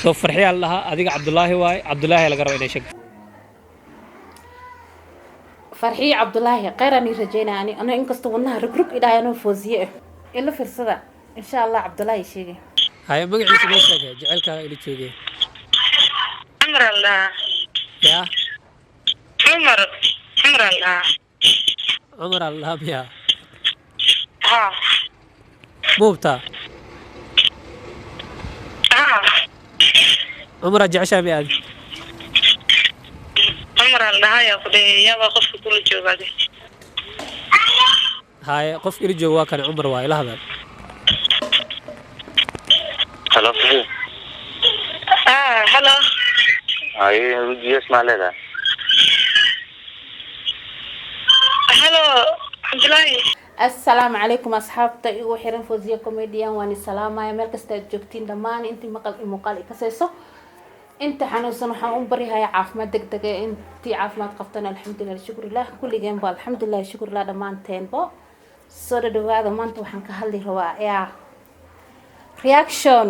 soo farxiya laha adiga Cabdullaahi waay Cabdullaahi laga rabo inay sheeg farxiya Cabdullaahi qeyrani rajeynaa ana inkastoo wadnaha rugrug ilaahayna foosiye ila firsada insha Allah Cabdullaahi sheegay هاي magaciisa ma sheegay jaceelkaaga ila joogay عمر الله يا عمر الله عمر الله بيا ها موبتا ها عمر جعشا بيا عمر الله يا خدي يا وقف كل جوابي هاي قف إلي جوا كان عمر واي لا هذا هلا هلا هاي ودي اسمع لها هلا عبد الله السلام عليكم أصحابتا إيغو حيران فوزية كوميديان واني سلامة يا مالك استاجوكتين دمان انتي مقال إكسيسو انت حنوصن وحان بري هاي عافمات دقدقة انتي عافمات قفتنا الحمد لله شكر الله كل جنب الحمد لله شكر الله دمان تينبو صورة دواء دمانتو وحان كهالي رواء يا رياكشن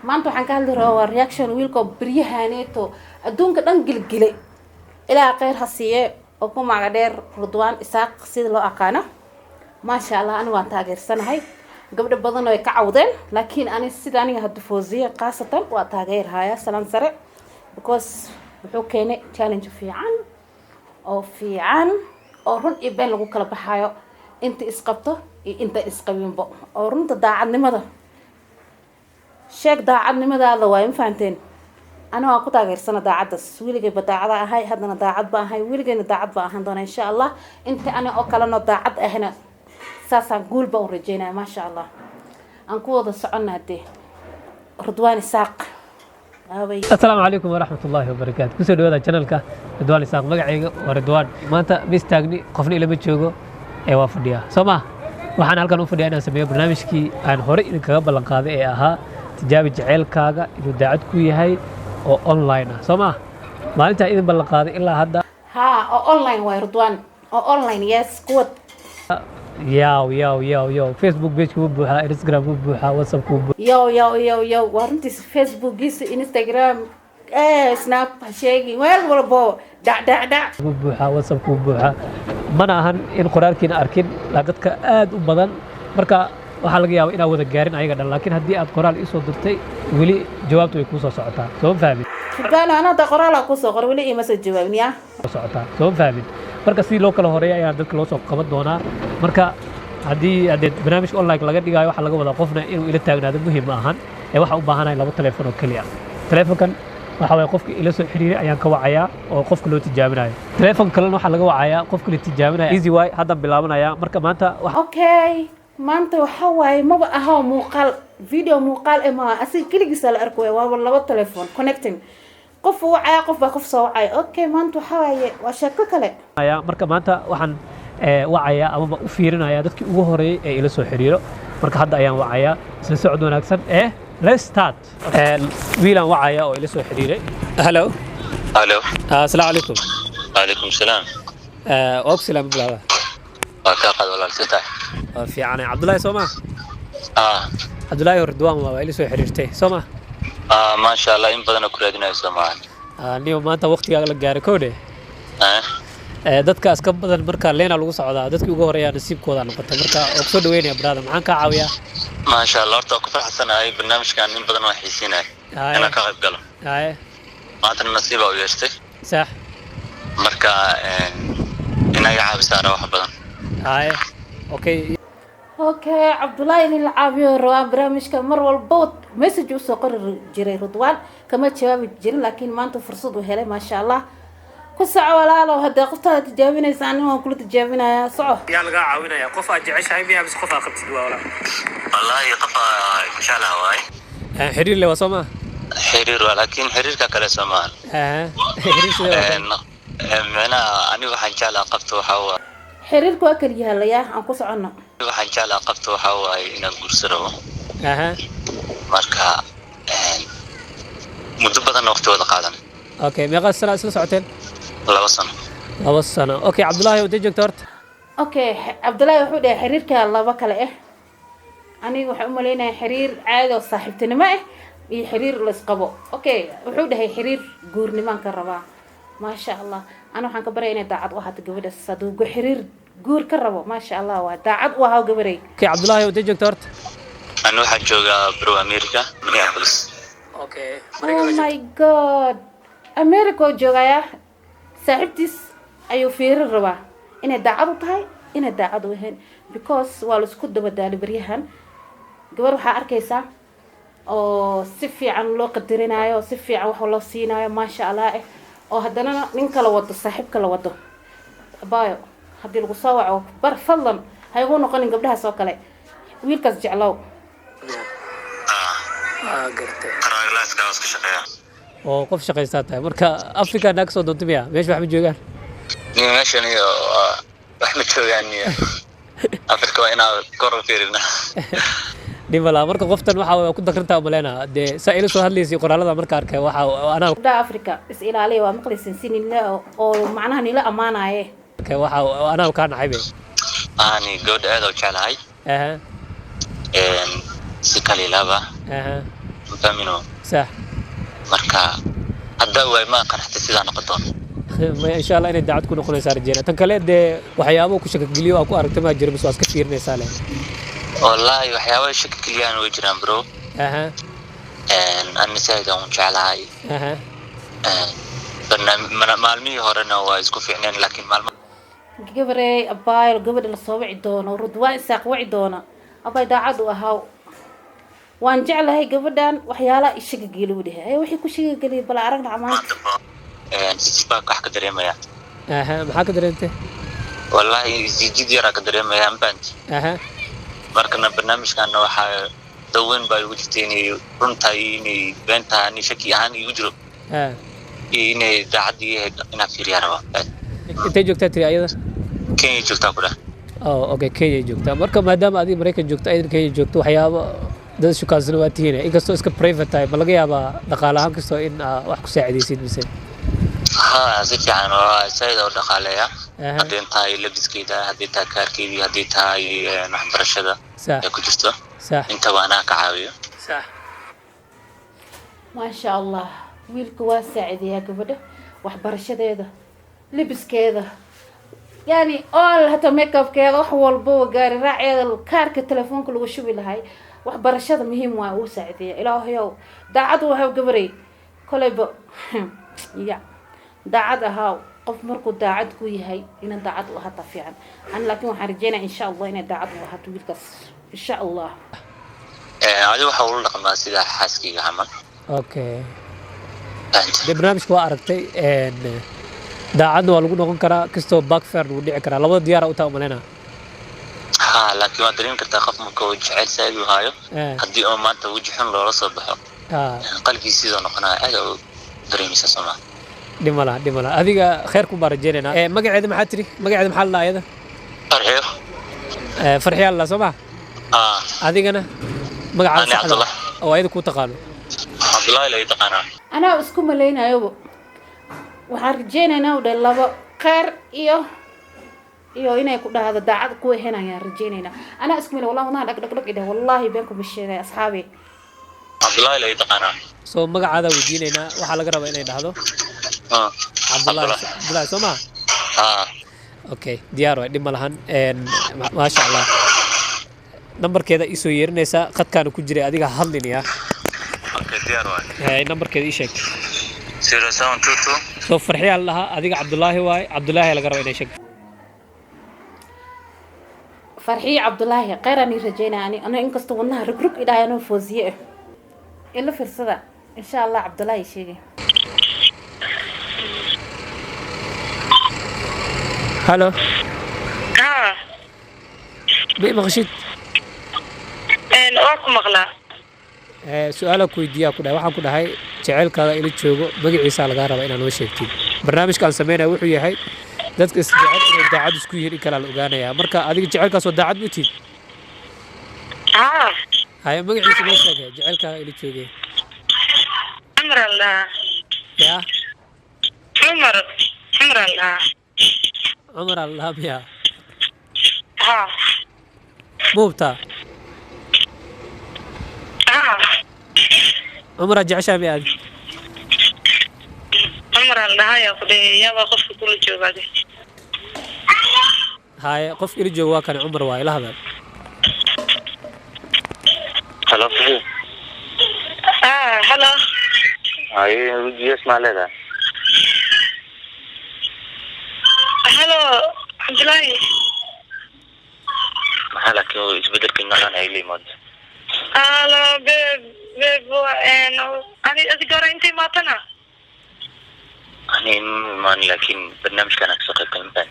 maanta waxaan ka hadli rabaa reaction wiilka bariyahaneeto adduunka dhan gilgilay ilaa qeyr hasiye oo ku magac dheer Ridwaan Isaaq sida loo aqaano ma sha Allah aniga waan taageersanahay gabdho badan oo ay ka cawdeen laakiin ani sida aniga hadda Fawziya qaasatan waa taageerhaya salan sare because wuxuu keenay challenge fiican oo run iyo been lagu kala baxayo inta isqabto iyo inta isqabinbo oo runta daacadnimada sheeg daacadnimadaada waa in fahanteen ana waa ku taageersana daacadaas wiligay daacada ahay hadana daacad baa ahay wiligayna daacad baa ahaan doona insha Allah inta ana oo kala no daacad ahna saasaan guul baan rajeynaa ma sha Allah aan ku wada soconaade Ridwaan Isaaq السلام عليكم ورحمة الله وبركاته كسر هذا channelka Ridwaan Isaaq magacayga waa Ridwaan maanta mistaagni qofna ila ma joogo ee waa fadhiya Soomaa waxaan halkan u fadhiyaa inaan sameeyo barnaamijkii aan hore idinkaga ballan qaaday ee ahaa tijaabi jaceelkaaga inuu daacad ku yahay oo online ah Soomaa maalinta idin ballan qaaday ilaa hadda oo online way Ridwaan oo online yes kuwad ياو فيسبوك بيج كو بوحا انستغرام كو بوحا واتساب كو بوحا يو وارنتي فيسبوك جيس انستغرام سناب شيغي وين والبو دع كو بوحا واتساب كو بوحا mana ahan in qoraalkiina arkin la dadka aad u badan marka waxa laga yaabaa inaad wada gaarin ayaga dhan laakiin hadii aad qoraal isoo dirtay wali jawaabtu way ku soo socotaa soo fahmin baan ana da qoraal ku soo qor wali ima soo jawaabniya socotaa soo fahmin marka si loo kala horeeyo ayaa dadka loo soo qaban doonaa marka hadii aad barnaamij online laga dhigayo waxa laga wada qofna inuu ila taagnaado muhiim ma ahan ee waxa u baahanahay laba telefoon oo kaliya telefoonkan waxa way qofka ila soo xiriiray ayaan ka wacayaa oo qofka loo tijaabinayo telefoon kalena waxa laga wacayaa qofka la tijaabinayo easy way hadda bilaabanaya marka maanta okay maanta waxa way maba aha muuqaal video muuqaal ama asig kaligiisa la arko waa laba telefoon connecting qof wacaya qof baa qof soo wacay okay maanta waxa way waa sheeko kale marka maanta waxaan wacaya ama u fiirinaya dadkii ugu horeeyay ee ila soo xiriiro marka hadda ayaan wacaya isla socod wanaagsan let's start wiilan wacaya oo ila soo xiriiray hello السلام عليكم وعليكم السلام اوكسلام بلاده وكاقد ولا الفتح في عنا عبد الله سوما عبد الله ردوان waa ila soo xiriirtay Soomaa ما شاء الله in badan ku raadinay Soomaa niyo maanta waqtiga la gaaray koode dadka aska badan marka leena lagu socdaa dadkii ugu horeeyay nasiibkooda noqotay marka oo soo dhaweynaya brother maxaan ka caawiyaa ما شاء الله horta ku faraxsanahay barnaamijkan in badan waa xiisinay ina ka qayb galo maanta nasiib oo yeeshtay صح marka ina yaabisana wax badan اوكي عبد الله اللي العابيو روان برامجك مر والبوت مسج وسو قرر جيري رضوان كما جواب جيري لكن ما انت فرصه وهله ما شاء الله كسع ولا لو هدا قفتا تجاوبينيسان oo kula tijaabinaya soco yaa laga caawinaya qof aad jeceshahay miyaa bis qof aad qabtid wala wallahi qofa insha Allah waay xiriir le wasoma xiriir laakiin xiriirka kale Soomaal xiriir sida mana ani waxaan jeclaa qabto waxa waa xiriirku waa kaliya halaya aan ku socono waxaan jeclaa qabto waxa waa inaan guursado marka muddo badan waqti wada qaadan okay meeqa sano isla socoteen 2 sano okay Cabdullaahi wada joogto horta okay Cabdullaahi wuxuu dhahay xiriirka laba kale aniga waxaan u maleynayaa xiriir caadi oo saaxiibtinimo iyo xiriir la isqabo okay wuxuu dhahay xiriir guurnimaan ka rabaa maasha allah ana waxaan ka baray inay daacad u ahaato gabadha saduu xiriir guur ka rabo maasha allah waa daacad u ahaa gabaray kii cabdullaahi oo joogto horta أنا واحد جوجا برو أمريكا مينيابوليس. okay oh my god america oo joogaya saaxiibtiis ayuu fiirin rabaa inay daacad u tahay inay daacad u ahayn because waa la isku daba daali baryahan gabar waxaa arkaysaa oo si fiican loo qadarinayo si fiican wax loo siinayo maasha allah oo haddana nin kala wado saaxiib kala wado abaayo haddii lagu soo waco bar fadlan ha igu noqonin gabdhahaas oo kale wiilkaas jeclow gartay راجلاس كاوس كشقيا. oo qof shaqaystaa tahay marka africa naag soo doonto miya meesha wax ma joogaan ماشي أنا أحمد شو يعني أفريقيا وأنا كورة فيرنا. dhimala marka qoftan waxa ku dakrintaa umaleynaa dee saa ila soo hadlaysay qoraalada marka arkay waxa anaa gabdhaha africa is ilaaliya waa maqlaysan si nila oo macnaha nila ammaanaye arkay waxa anaa kaa naxaybe أنا جود هذا وشالهاي. aha سكالي لابا. aha فاهمينه. sax مركا هذا هو ما كان حتى سيدا نقطون. ma insha allah inay daacad ku noqonaysaa rajeena tan kale dee waxyaabo ku shaka geliyo aa ku aragtay ma jiro bas waa iska fiirinaysaa leh والله وحياة شك كليان وجران برو. aha أنا سيدا وشالهاي. aha maalmihii horena waa isku fiicneen laakiin maalmo gabarey abaay gabadha la soo wici doono rudwaa isaaq wici doona abaay daacad u ahaa waan jeclahay gabadhan waxyaalaha ishaga geli u dhahay wixii ku shaga geliyay bal aragna amaanta sisbaa wax ka dareemaya aha maxaa ka dareentay wallahi jid yaraa ka dareemaya ambant aha markana barnaamijkana waxaa daweyn baa ugu jirtay inay runtaa inay beentaa inay shaki ahaan igu jiro inay daacad yahay inaa fiiriyaa raba intay joogtaa tiri ayada Kenya joogtaa ku dhah oh okay Kenya joogtaa marka maadaama adiga Mareykan joogto aydan Kenya joogto waxyaabo dad shukaansana waa tihiin inkastoo iska private tahay ma laga yaabaa dhaqaale ahaan kastoo in wax ku saacidaysid mise ها si fiican oo sayda oo dhaqaaleeya hadii tahay labiskeeda hadii tahay kaarkeedii hadii tahay waxbarashada ee ku jirto inta waana ka caawiyo صح ما شاء الله wiilka waa saacideeyaa gabadha waxbarashadeeda libiskeeda yani all hata makeupkeeda wax walba gaari raaceeda kaarka telefoonka lagu shubi lahay waxbarashada muhiim waa uu saacideeyaa ilaahayow daacad waxa gabaray kolayba ya daacad ahaa qof markuu daacad ku yahay in daacad u ahata fiican aan laakiin waxaan rajeynayaa insha Allah inay daacad u ahaato wiilkaas insha Allah adi waxa uu dhaqmaa sida xaaskiga camal okay barnaamijku waa aragtay daacadna waa lagu noqon karaa kastoo backfire lagu dhici karaa labada diyaar u taa umaleynaa ها لكن ما درين كرتا خف مكوج عيل سايد وهايو هدي أو ما أنت وجهن لولا صبحه قلبي سيزون قناة هذا دريم يسمع دملا هذيك خيركم بارجينا مقعد محاتري مقعد محل الله هذا فرحيو فرحي الله سمع هذيك أنا مقعد أنا عبد الله أو هذا كنت قالوا عبد الله لا يتقنا أنا أسكم لينا يبو وحرجينا نودا لبا خير iyo inay ku dhahdo daacad ku heynayaan rajeynayna ana isku meel wallahi ma dhaq ida wallahi beenku bisheeday asxaabi Abdullah la yaqaana soo magacaada wadiinayna waxa laga rabaa inay dhahdo Abdullah Soma okay diyaar way dhib malahan ma sha Allah numberkeeda isoo yeerinaysa qadkaan ku jiray adiga hadlinaya okay diyaar way numberkeeda ii sheeg 0722 soo farxiya laha adiga Abdullah waay Abdullah laga rabaa inay sheeg فرحي عبد الله قيراني رجينا أنا إنك استونها ركرك إلى أنا فوزية إلا فرصة إن شاء الله عبد الله يشيء هلو ها بغشيت واكم مغلا سؤالك ويديا كده waxaan ku dhahay jaceelkaaga ila joogo magaciisa laga rabaa inaan noo sheegtid barnaamijkan sameeyay wuxuu yahay dadka isjecel inay daacad isku yihiin kala ogaanaya marka adiga jaceelkaas oo daacad mutid hay magaciisa noo sheegay jaceelkaaga ila joogay Umar Allah ya Umar Allah Umar Allah ya ها موبتا عمر جعشة بياد عمر الله يا أخي يا وقف كل جوابي هاي قف إلي جوا كان عمر واي لهذا هلا فيه هلا هاي ودي اسمع لها هلا عبد الله محلك ايش بدك انه انا لي مود هلا بيب انا اذكر انت ما طنا يعني ما لكن برنامج كان سوق الكلمات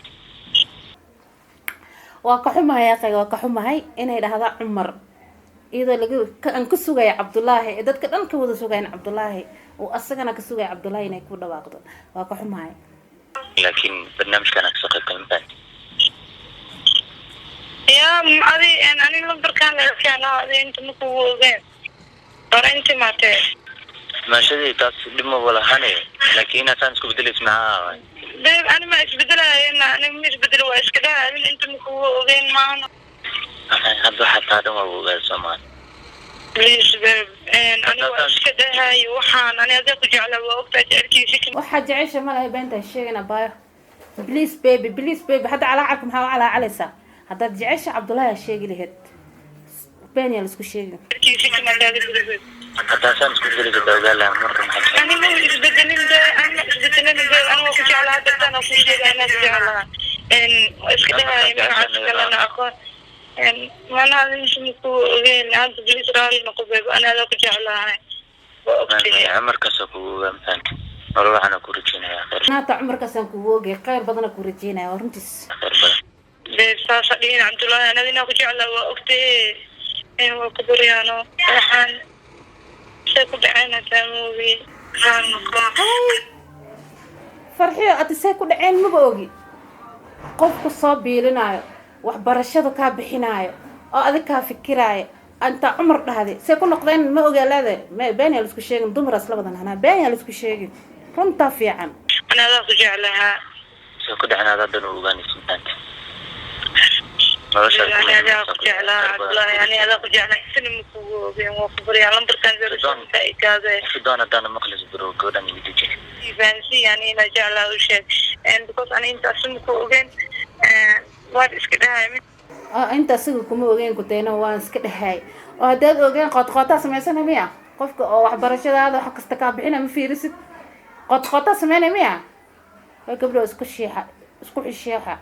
waa ka xumahay aqay waa ka xumahay inay dhahdo Cumar iyadoo lagu aan ku sugay Cabdullaahi dadka dhan ka wada sugayeen Cabdullaahi oo asagana ka sugay Cabdullaahi inay ku dhawaaqdo waa ka xumahay لكن برنامج كان سوق الكلمات يا ادي انا نمبر كان هذه انت مكوغين ترى انت ما تعرف ما شدي تاس دم ولا هني لكن انا اسكو بدل اسمها بيب انا ما بدلها انا مش بدل واش كده انت مكوغين معنا هذا حتى هذا ما هو غير سمان ليش بيب انا واش كده هاي وحان انا ذاك جعل وقت اركي شكل waxa jecesha ma lahay beenta sheegana baayo please baby hada ala arkum maxaa ala calaysa hada jecesha Cabdullaahi sheegi lahayd been yaa isku sheegin اركي شكل ما لازم هذا سان اسكو بدل كده لا مره ما انا مو بدلين ده انا بدلين ده انا كنت على هذا انا كنت انا جعلها ان ايش كده هاي انا اخو ان وانا مش مكوغين هذا بليز رالي نقبل انا ذاك جعلها يعني عمر كسبوا مثلا والله انا كورتينا يا اخي naata Cumarka san ku woogay qayr badan ku rajeenay runtiis بساسدين عبد الله انا دينا كجعلها وقتي ان وكبريانو waxaan شكو دعينا تاموي كان farxiyo atisay ku dhaceen ma oogi qofku soo biilinayo wax barashada ka bixinayo oo adig ka fikiraayo anta Cumar dhahday say ku noqdeen ma ogaalaade ma been yaa isku sheegin dumar aslabadan hana been yaa isku sheegin runta fiican انا ذاك جعلها سوق دحنا هذا دنو وغاني سنتان يعني ذاك جعلها عبد الله يعني ذاك جعلها سنم كوغين وكبريان لمبر كان زي كذا سودان دانا مخلص برو غودان يديجي فانسي يعني لا جعلها وشيء and because انا انت اسمك كوغين what is كده inta asiga kuma ogeyn ku teena waan iska dhahay oo hadaad ogeyn qodqota sameysana miya qofka oo wax barashadaada wax kasta ka bixina ma fiirisid qodqota sameeyna miya way gabdho isku xisheexa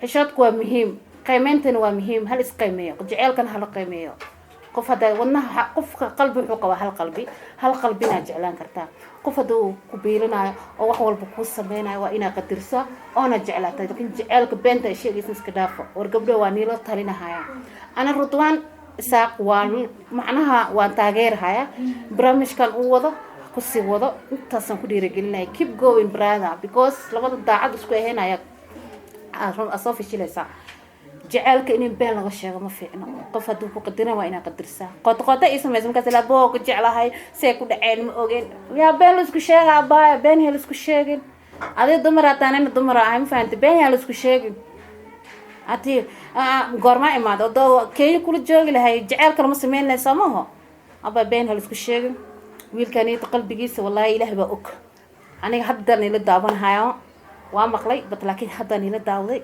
xishoodku waa muhiim qiimeentana waa muhiim hal is qiimeeyo jaceelkan hal qiimeeyo qof hada wadnaha qofka qalbi wuxuu qabaa hal qalbina jeclaan kartaa qof haduu ku biilinayo oo wax walba ku sameynayo waa inaad qadirso oo na jeclaatay laakiin jaceelka beenta sheegaysan iska dhaafo war gabdho waa niilo talinahaya ana Ridwaan isaaq waan macnaha waan taageerhaya barnaamijkan uu wado ku sii wado intaasan ku dhiirigelinay keep going brother because labada daacad isku ahaynaya asoo fishilaysa jaceelka in been laga sheego ma fiicno qof haduu ku qadiran waa inaad qadirsaa qodqoda ay sameeysan ka sila boo ku jeclahay say ku dhaceen ma ogeen yaa been la isku sheegaa baa been hel isku sheegin adee dumar ataanina dumar ah ma fahanti been yaa la isku sheegin ati goorma imaado doo keeyo kula joogi lahay jaceelka lama sameeynay samaho aba been hel isku sheegin wiilkani qalbigiisa wallahi ilaahay baa og aniga hadda ila daawanhayo waa maqlay bad laakiin hadda ila daawday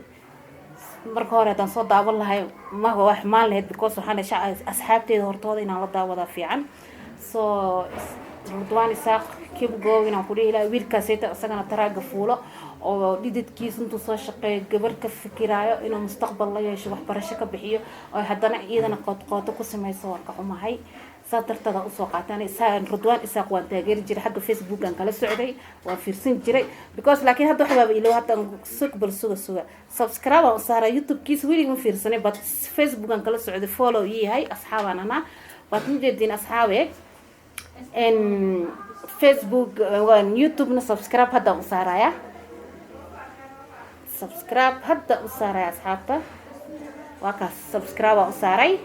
marka hore hadaan soo daawan lahay ma wax maan lahayd because waxaan asxaabteeda hortooda inaan la daawada fiican so Ridwaan isaaq keep going aan ku dhihi wiilkaas asagana taraaga fuulo oo dhididkiisa intuu soo shaqeeyo gabar ka fikiraayo inuu mustaqbal la yeesho wax barasho ka bixiyo oo haddana iyadana qodqodo ku sameyso warka xumahay sadartada u soo qaataan Ridwaan isaaq waan taageeri jiray xagga Facebook aan kala socday waan fiirsan jiray because laakiin hadda waxa ilo hadda suga subscribe oo saara YouTube kiisa wili ma fiirsanay but Facebook aan kala socday follow yahay asxaabana waad mujeedin asxaabe en Facebook waan YouTube na subscribe hadda u saaraya asxaabta waa ka subscribe u saaray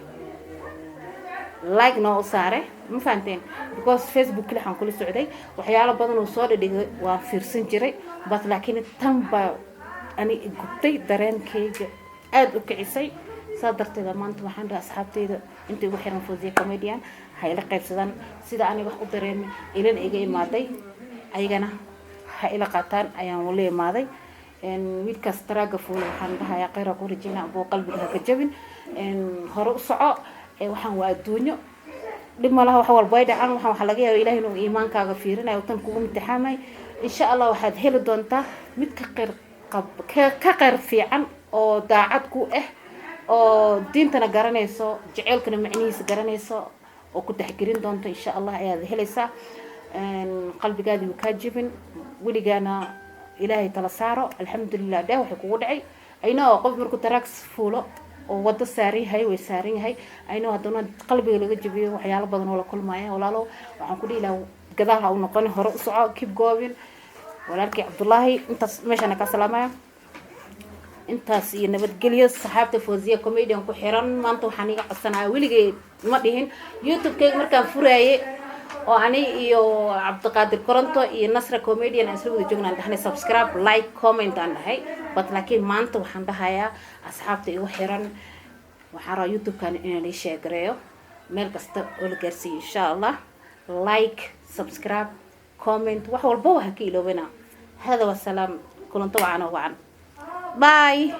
like no saare ma fahanteen because Facebook waxaan kula socday waxyaalo badan oo soo dhigay waa fiirsan jiray bas laakiin tan ba ani gubtay dareenkayga aad u kicisay sadarteeda maanta waxaan dhahay asxaabteyda inta ugu xiran Fawziya Comedian ha ila qaybsadaan sida aniga wax u dareemay ilana iga imaaday ayagana ha ila qaataan ayaan wala imaaday wiilkaas taraaga fuula waxaan dhahayaa khayra ku rajayna abuu qalbiga ha ka jabin hore u soco waxaan waa adduunyo dhib ma laha wax walba ay dhacaan waxaa laga yaabaa ilaahay inuu iimaankaaga fiirinayo tan kugu imtixaamay insha allah waxaad heli doontaa mid ka qeyr fiican oo daacad ku oo diintana garanayso jaceylkana macnihiisa garanayso oo ku taxgelin doonto insha allah ayaad helaysaa qalbigaadi wuu kaa jibin weligaana ilaahay tala saaro alxamdulilah dheeh waxay kugu dhacay aynoo qof markuu taraaks fuulo oo wada saaran yahay way saaran yahay aynoo haddana qalbiga laga jabiyo waxyaalo badan oo la kulmaya walaalo waxaan ku dhihi lahaa gadaal ha u noqon hore u soco keep going walaalkii cabdullaahi intaas meeshana ka salaamaya intaas iyo nabadgelyo saxaabta Fawziya comedian ku xiran maanta waxaan iga codsanayaa weligay ma dhihin youtube-kayga markaan furaaye oo ani iyo Cabdiqaadir Koronto iyo Nasra comedian aan isla wada joognaan dhahnay subscribe like comment aan dhahay laakiin maanta waxaan dhahayaa asxaabta igu xiran waxaan rabaa youtube-kan inaan ii sheegareeyo meel kasta oo la gaarsiiyo insha allah like subscribe comment wax walba waxa ka iloobina hada wasalaam kulanto wacan bye